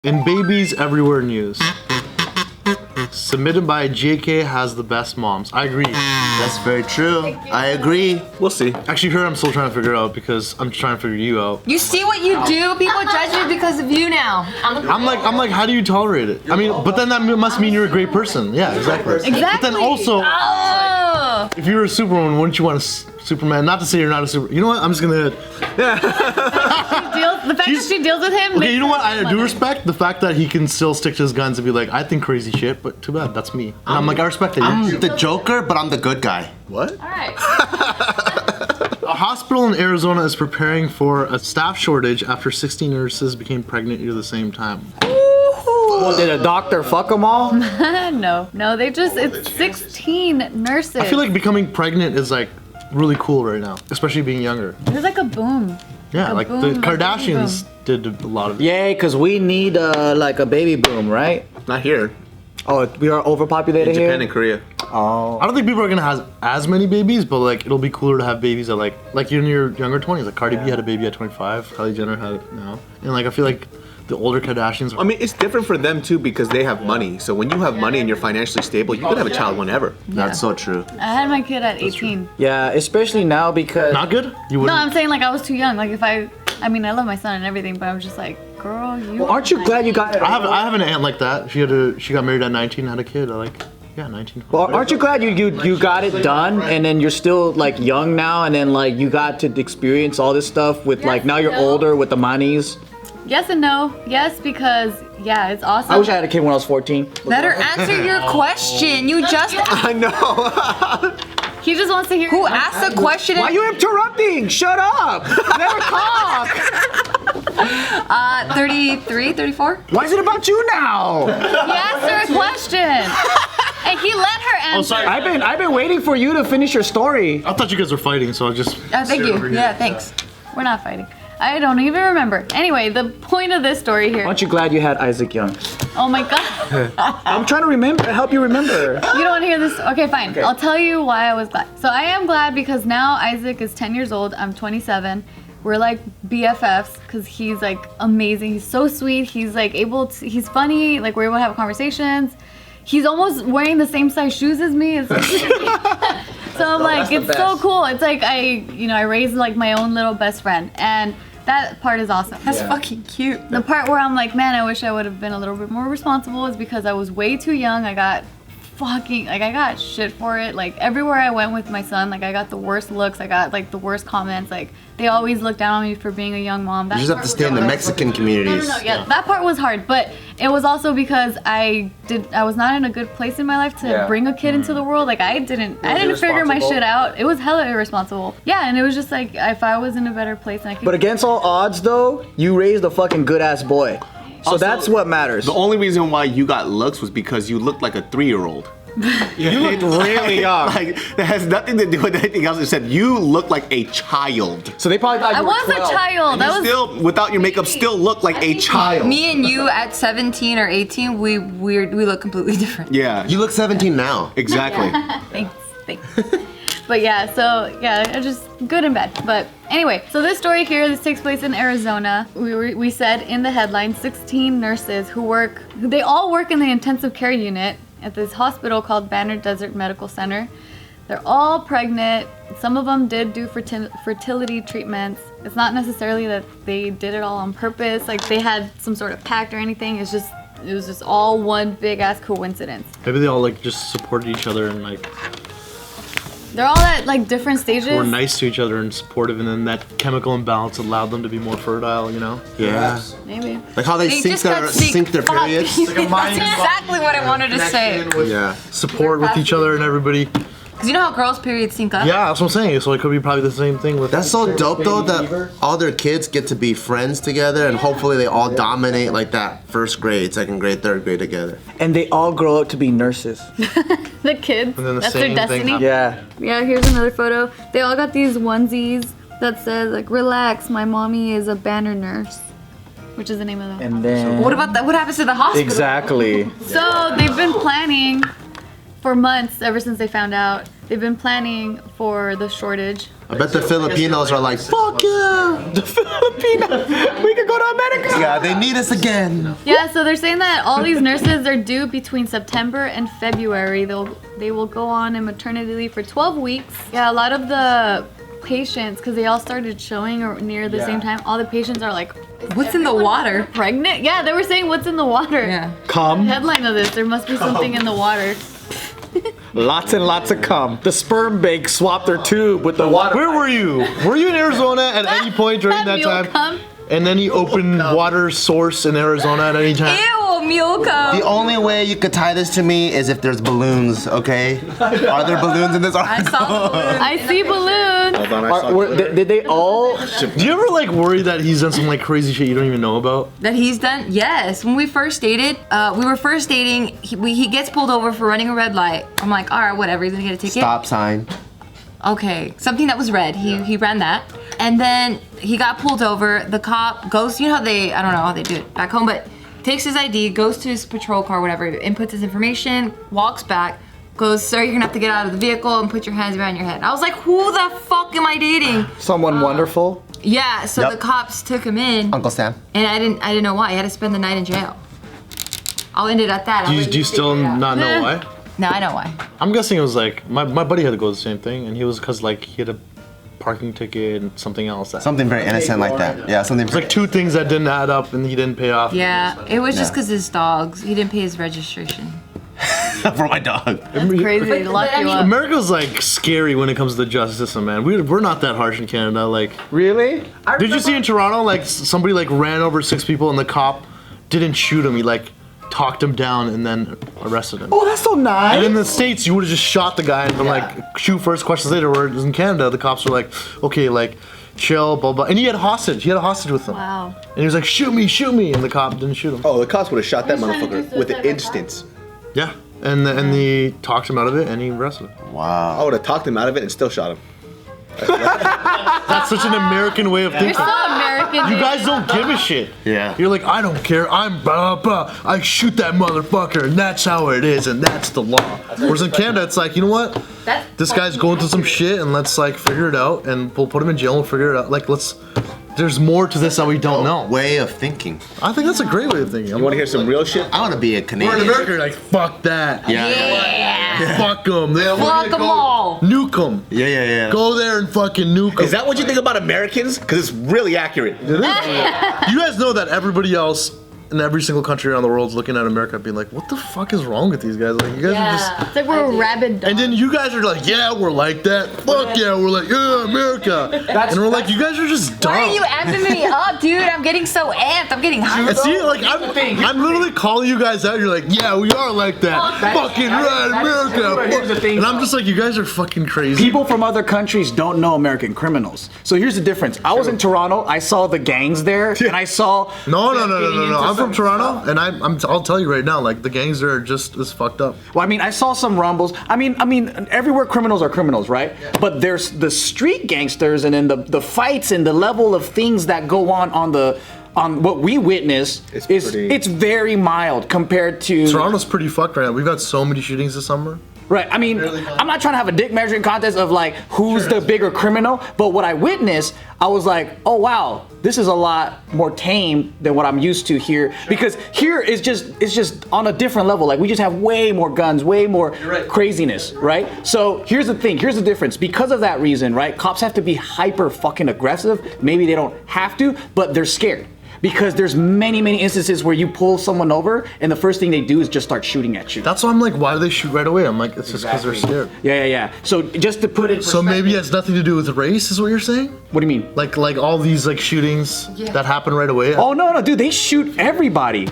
In Babies Everywhere News. Submitted by JK has the best moms. I agree. That's very true. I agree. We'll see. Actually, her I'm still trying to figure out because I'm trying to figure you out. You see what you do? People judge me because of you now. I'm like, how do you tolerate it? I mean, but then that must mean you're a great person. Yeah, exactly. Exactly. But then also, Oh. if you were a Superwoman, wouldn't you want a Superman? Not to say you're not a Superman. You know what? I'm just gonna. The fact that she deals with him. Okay, you know what? I do respect the fact that he can still stick to his guns and be like, I think crazy shit, but too bad, that's me. And I'm like, I respect it. I'm the Joker, but I'm the good guy. What? All right. A hospital in Arizona is preparing for a staff shortage after 16 nurses became pregnant near the same time. Well, did a doctor fuck them all? No, it's 16 nurses. I feel like becoming pregnant is like really cool right now, especially being younger. There's like a boom. Yeah, like boom, the like a Kardashians did a lot of it. Yay, because we need like a baby boom, right? Not here. Oh, we are overpopulated In here? Japan and Korea. Oh. I don't think people are gonna have as many babies, but like it'll be cooler to have babies at like in your younger 20s. Like Cardi B had a baby at 25, Kylie Jenner had it now, and like I feel like the older Kardashians. I mean, it's different for them too because they have money. So when you have money and you're financially stable, you can have a child whenever. That's so true. I had my kid at 18. Yeah, especially now because... Not good? You No, wouldn't? I'm saying like I was too young. Like I mean, I love my son and everything, but I was just like, girl, you. Well, aren't you glad you got... I have an aunt like that. She got married at 19, and had a kid. Yeah, 19. Well, aren't you glad you got it done, and then you're still like young now, and then like you got to experience all this stuff with like now you're older with the monies. Yes and no. Yes, because yeah, it's awesome. I wish I had a kid when I was 14. Let her answer your question. You just. I know. He just wants to hear. Who asked the question? Why are you interrupting? Shut up! Let her talk! 33, 34? Why is it about you now? He asked her a question, and he let her answer. Oh, sorry. I've been waiting for you to finish your story. I thought you guys were fighting, so I just. Thank you. Yeah, thanks. We're not fighting. I don't even remember. Anyway, the point of this story here. Aren't you glad you had Isaac Young? Oh my god. I'm trying to help you remember. You don't want to hear this? Okay, fine. Okay. I'll tell you why I was glad. So I am glad because now Isaac is 10 years old. I'm 27. We're like BFFs because he's like amazing. He's so sweet. He's like he's funny. Like we're able to have conversations. He's almost wearing the same size shoes as me. It's so I'm like, it's so cool. It's like I raised like my own little best friend, and that part is awesome. That's fucking cute. The part where I'm like, man, I wish I would have been a little bit more responsible is because I was way too young. I got shit for it. Like everywhere I went with my son, like I got the worst looks. I got like the worst comments. Like they always looked down on me for being a young mom. You just have to stay in the Mexican communities. No, yeah, that part was hard, but it was also because I was not in a good place in my life to bring a kid into the world. Like I didn't figure my shit out. It was hella irresponsible. Yeah, and it was just like if I was in a better place and I could. But against all odds, though, you raised a fucking good ass boy. So also, that's what matters. The only reason why you got looks was because you looked like a 3-year-old. You looked really young. Like that has nothing to do with anything else. It said you look like a child. So they probably thought you I were was 12. a child. And you still, without your makeup, still look like a child. Me and you at 17 or 18, we look completely different. Yeah. You look 17 now. Exactly. Thanks. But yeah, so yeah, just good and bad. But anyway, so this story here, this takes place in Arizona. We said in the headline, 16 nurses they all work in the intensive care unit at this hospital called Banner Desert Medical Center. They're all pregnant. Some of them did do fertility treatments. It's not necessarily that they did it all on purpose, like they had some sort of pact or anything. It was just all one big ass coincidence. Maybe they all like just supported each other and like. They're all at like different stages. Were nice to each other and supportive, and then that chemical imbalance allowed them to be more fertile, you know? Yeah. Maybe. Like how they sync their periods. Like a mind That's exactly what I wanted to say. Yeah. Support with each other and everybody. Because you know how girls' periods sync up? Yeah, that's what I'm saying. So it could be probably the same thing with. That's so dope though that all their kids get to be friends together and hopefully they all dominate like that first grade, second grade, third grade together. And they all grow up to be nurses. The kids. And then the That's their same thing destiny. happens. Yeah. Yeah, here's another photo. They all got these onesies that says like, relax, my mommy is a Banner nurse. Which is the name of them. And then... What about that? What happens to the hospital? Exactly. So they've been planning for months, ever since they found out. They've been planning for the shortage. I bet the Filipinos are like, fuck yeah! The Filipinos! We could go to America! Yeah, they need us again. Yeah, so they're saying that all these nurses are due between September and February. They will go on in maternity leave for 12 weeks. Yeah, a lot of the patients, because they all started showing near the same time, all the patients are like, What's in the water? pregnant? Yeah, they were saying what's in the water. Yeah. Cum. Headline of this, there must be something in the water. Lots and lots of cum. The sperm bank swapped their tube with the water. Where were you? Were you in Arizona at any point during that mule time? cum. And any open water source in Arizona at any time? Ew, mule cum. The only way you could tie this to me is if there's balloons, okay? Are there balloons in this I article? saw the balloon. I see balloons. Hold on, I saw Did they all? Do you ever like worry that he's done some like crazy shit you don't even know about? That he's done? Yes. When we first dated, he gets pulled over for running a red light. I'm like, all right, whatever. He's gonna get a ticket. Stop sign. Okay, something that was red. He ran that, and then he got pulled over. The cop goes. You know how I don't know how they do it back home, but takes his ID, goes to his patrol car, whatever, inputs his information, walks back, goes, sir, you're gonna have to get out of the vehicle and put your hands behind your head. I was like, who the fuck am I dating? Someone wonderful. Yeah. So Yep. the cops took him in, Uncle Sam. and I didn't know why. He had to spend the night in jail. I'll end it at that. Do you still not know why? No, I know why. I'm guessing it was like my buddy had to go the same thing, and he was because like he had a parking ticket and something else. Something very innocent like that. Yeah, something. It's like two things that didn't add up, and he didn't pay off. Yeah, it was just Yeah. because his dogs. He didn't pay his registration. for my dog. That's crazy. They lock you up. America's like scary when it comes to the justice system, man. We're not that harsh in Canada. Like, Really? did you see in Toronto like somebody like ran over 6 people and the cop didn't shoot him? He like talked him down and then arrested him. Oh, that's so nice. And in the States, you would have just shot the guy and been like, shoot first, questions later. Whereas in Canada, the cops were like, okay, like, chill, blah, blah. And he had a hostage. He had a hostage with him. Wow. And he was like, shoot me. And the cop didn't shoot him. Oh, the cops would have shot that He's trying to do motherfucker with suicide an by instance. Yeah. And he talked him out of it and he arrested him. Wow. I would have talked him out of it and still shot him. That's such an American way of You're thinking. so American. You guys don't give a shit. Yeah. You're like, I don't care. I'm blah, blah. I shoot that motherfucker, and that's how it is, and that's the law. Whereas in Canada, it's like, you know what? This guy's going through some shit, and let's like figure it out, and we'll put him in jail and we'll figure it out. Like, there's more to this that we don't know. Way of thinking. I think that's a great way of thinking. You want to hear some real shit? I want to be a We're Canadian. in America, you're like, fuck that. Yeah. Fuck them. Fuck 'em all. Nuke them. Yeah. Go there and fucking nuke them. Is that what you think about Americans? Because it's really accurate. You guys know that everybody else in every single country around the world is looking at America being like, what the fuck is wrong with these guys? Like, you guys are just... It's like we're rabid dogs. And then you guys are like, yeah, we're like that. Fuck yeah, we're like, yeah, America. And we're like, you guys are just dumb. Why are you amping me up, dude? I'm getting so amped. I'm getting hyped. And see, like, I'm literally calling you guys out. You're like, yeah, we are like that. Fucking right, America. Here's the thing, And I'm just like, you guys are fucking crazy. People from other countries don't know American criminals. So here's the difference. I was in Toronto. I saw the gangs there, and I saw. No. I'm from Toronto, and I'll tell you right now, like, the gangs there are just as fucked up. Well, I mean, I saw some rumbles. I mean, everywhere criminals are criminals, right? But there's the street gangsters, and then the fights and the level of things that go on what we witness it's very mild compared to. Toronto's pretty fucked right now. We've had so many shootings this summer. Right. I mean, I'm not trying to have a dick measuring contest of like who's the bigger criminal, but what I witnessed, I was like, oh wow, this is a lot more tame than what I'm used to here. Because here it's just on a different level. Like we just have way more guns, way more craziness, right? So here's the thing, here's the difference. Because of that reason, right? Cops have to be hyper fucking aggressive. Maybe they don't have to, but they're scared. Because there's many instances where you pull someone over and the first thing they do is just start shooting at you. That's why I'm like, why do they shoot right away? I'm like, it's just because they're scared. Yeah. So just to put it in So maybe it has nothing to do with race, is what you're saying? What do you mean? Like all these like shootings that happen right away. Oh no, dude, they shoot everybody.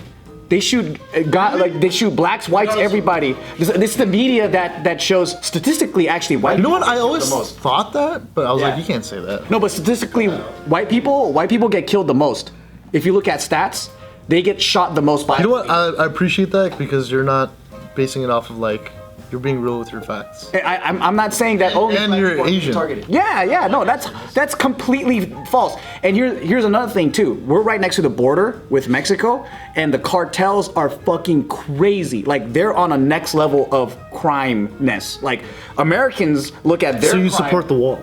They shoot they shoot blacks, whites, everybody. This is the media that shows statistically actually white. You know people what? I always the most. thought that, but I was like, you can't say that. No, but statistically, white people get killed the most. If you look at stats, they get shot the most by. You know what? I appreciate that because you're not basing it off of like, you're being real with your facts. I'm not saying that only And black you're people are Asian. targeted. Yeah, no, that's completely false. And here's another thing too. We're right next to the border with Mexico, and the cartels are fucking crazy. Like they're on a next level of crime-ness. Like Americans look at their So you crime- support the wall?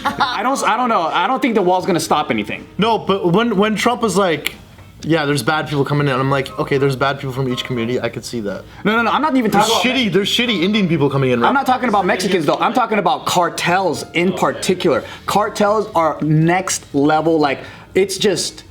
I don't know. I don't think the wall's gonna stop anything. No, but when Trump was like, Yeah, there's bad people coming in. I'm like, okay, there's bad people from each community. I could see that. No, I'm not even talking about. There's shitty Indian people coming in. Right? I'm not talking about Mexicans though. I'm talking about cartels in particular. Cartels are next level. Like it's just.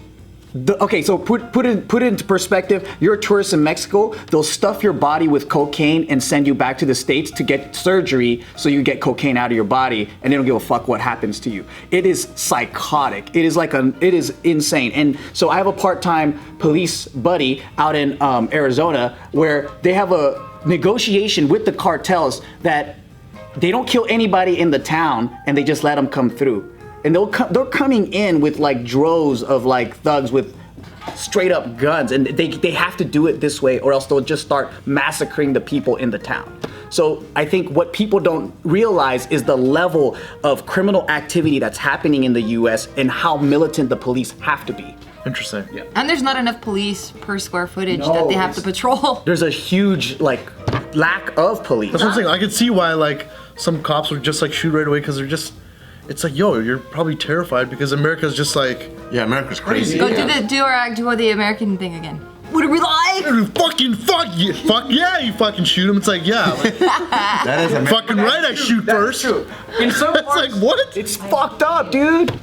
Okay, so put it into perspective. You're a tourist in Mexico. They'll stuff your body with cocaine and send you back to the States to get surgery so you get cocaine out of your body, and they don't give a fuck what happens to you. It is psychotic. It is insane. And so I have a part-time police buddy out in Arizona where they have a negotiation with the cartels that they don't kill anybody in the town and they just let them come through. And they're coming in with like droves of like thugs with straight up guns, and they have to do it this way or else they'll just start massacring the people in the town. So I think what people don't realize is the level of criminal activity that's happening in the US and how militant the police have to be. Interesting. Yeah. And there's not enough police per square footage that they have to patrol. There's a huge like lack of police. That's what I'm saying. I could see why like some cops would just like shoot right away because they're just. It's like, yo, you're probably terrified because America's just like... Yeah, America's crazy. Go do the American thing again. What are we like? Fuck yeah, you fucking shoot him. It's like, yeah. Like, That is America. fucking right, I shoot first. In some It's like, what? It's fucked up, dude.